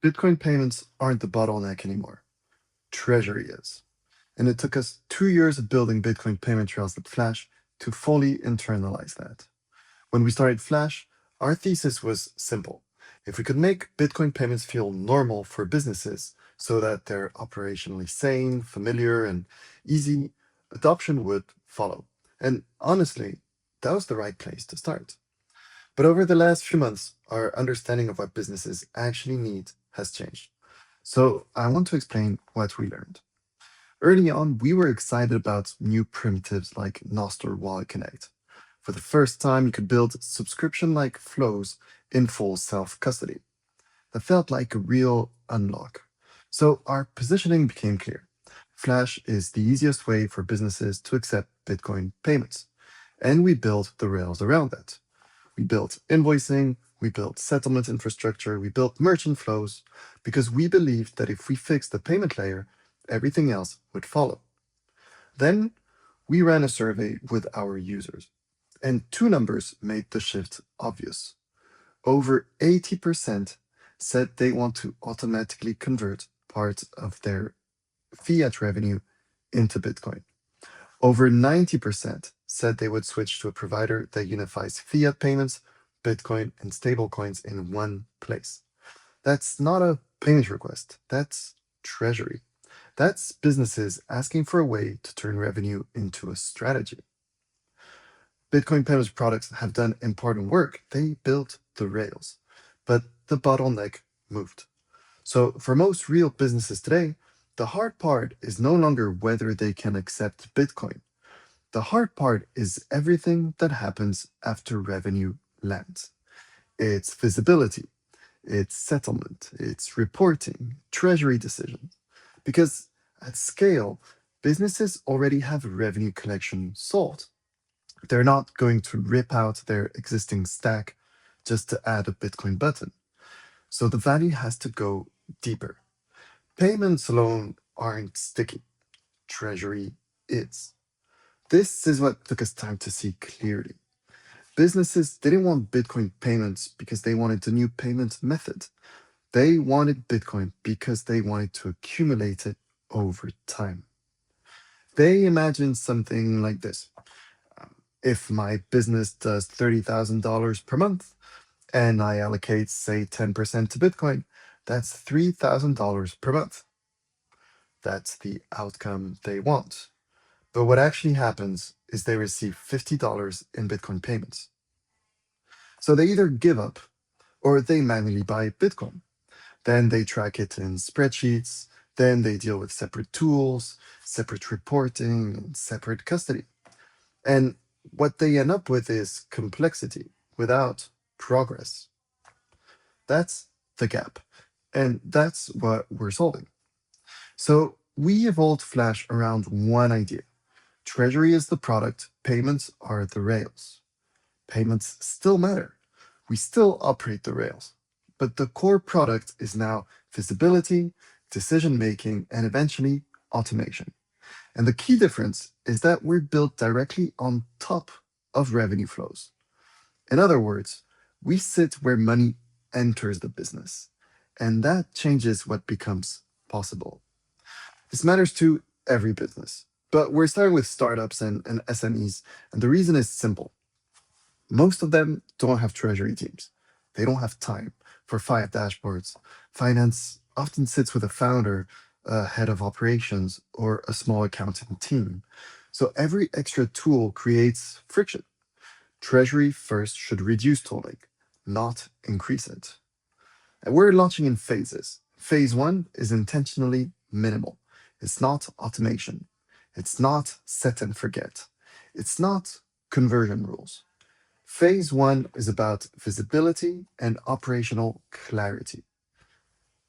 Bitcoin payments aren't the bottleneck anymore. Treasury is. And it took us 2 years of building Bitcoin payment trails at Flash to fully internalize that. When we started Flash, our thesis was simple. If we could make Bitcoin payments feel normal for businesses so that they're operationally sane, familiar, and easy, adoption would follow. And honestly, that was the right place to start. But over the last few months, our understanding of what businesses actually need has changed. So I want to explain what we learned. Early on, we were excited about new primitives like Nostr Wallet Connect. For the first time, you could build subscription-like flows in full self-custody. That felt like a real unlock. So our positioning became clear. Flash is the easiest way for businesses to accept Bitcoin payments. And we built the rails around that. We built invoicing, we built settlement infrastructure, we built merchant flows, because we believed that if we fixed the payment layer, everything else would follow. Then we ran a survey with our users, and two numbers made the shift obvious. Over 80% said they want to automatically convert part of their fiat revenue into Bitcoin. Over 90% said they would switch to a provider that unifies fiat payments, Bitcoin, and stablecoins in one place. That's not a payment request, that's treasury. That's businesses asking for a way to turn revenue into a strategy. Bitcoin payments products have done important work. They built the rails, but the bottleneck moved. So for most real businesses today, the hard part is no longer whether they can accept Bitcoin. The hard part is everything that happens after revenue lands. It's visibility, it's settlement, it's reporting, treasury decisions. Because at scale, businesses already have revenue collection solved. They're not going to rip out their existing stack just to add a Bitcoin button. So the value has to go deeper. Payments alone aren't sticky. Treasury is. This is what took us time to see clearly. Businesses didn't want Bitcoin payments because they wanted a new payment method. They wanted Bitcoin because they wanted to accumulate it over time. They imagined something like this. If my business does $30,000 per month and I allocate, say, 10% to Bitcoin, that's $3,000 per month. That's the outcome they want. But what actually happens is they receive $50 in Bitcoin payments. So they either give up or they manually buy Bitcoin. Then they track it in spreadsheets. Then they deal with separate tools, separate reporting, and separate custody. And what they end up with is complexity without progress. That's the gap. And that's what we're solving. So we evolved Flash around one idea. Treasury is the product, payments are the rails. Payments still matter. We still operate the rails. But the core product is now visibility, decision making, and eventually automation. And the key difference is that we're built directly on top of revenue flows. In other words, we sit where money enters the business, and that changes what becomes possible. This matters to every business, but we're starting with startups and SMEs, and the reason is simple. Most of them don't have treasury teams. They don't have time for five dashboards. Finance often sits with a founder, a head of operations, or a small accounting team. So every extra tool creates friction. Treasury first should reduce tooling, not increase it. And we're launching in phases. Phase one is intentionally minimal. It's not automation. It's not set and forget. It's not conversion rules. Phase one is about visibility and operational clarity.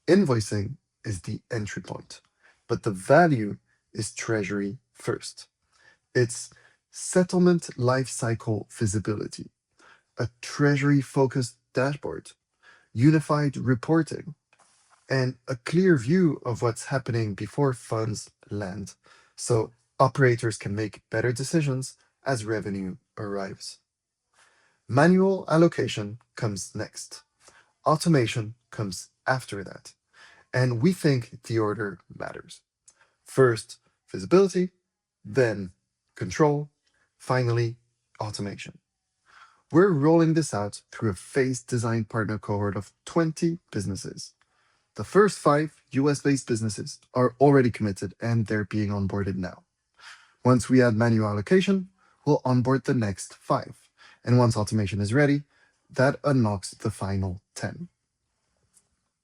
Invoicing is the entry point, but the value is treasury first. It's settlement lifecycle visibility, a treasury focused dashboard, unified reporting, and a clear view of what's happening before funds land so operators can make better decisions as revenue arrives. Manual allocation comes next. Automation comes after that. And we think the order matters. First, visibility, then control, finally, automation. We're rolling this out through a phased design partner cohort of 20 businesses. The first 5 US-based businesses are already committed and they're being onboarded now. Once we add manual allocation, we'll onboard the next 5. And once automation is ready, that unlocks the final 10.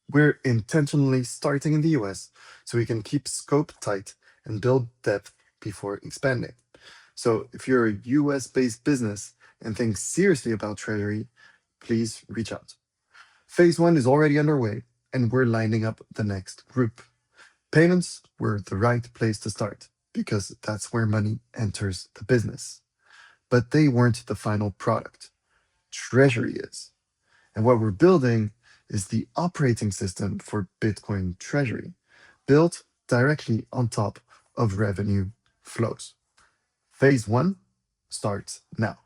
We're intentionally starting in the US so we can keep scope tight and build depth before expanding. So if you're a US-based business and think seriously about treasury, please reach out. Phase 1 is already underway, and we're lining up the next group. Payments were the right place to start because that's where money enters the business. But they weren't the final product. Treasury is. And what we're building is the operating system for Bitcoin Treasury, built directly on top of revenue flows. Phase 1 starts now.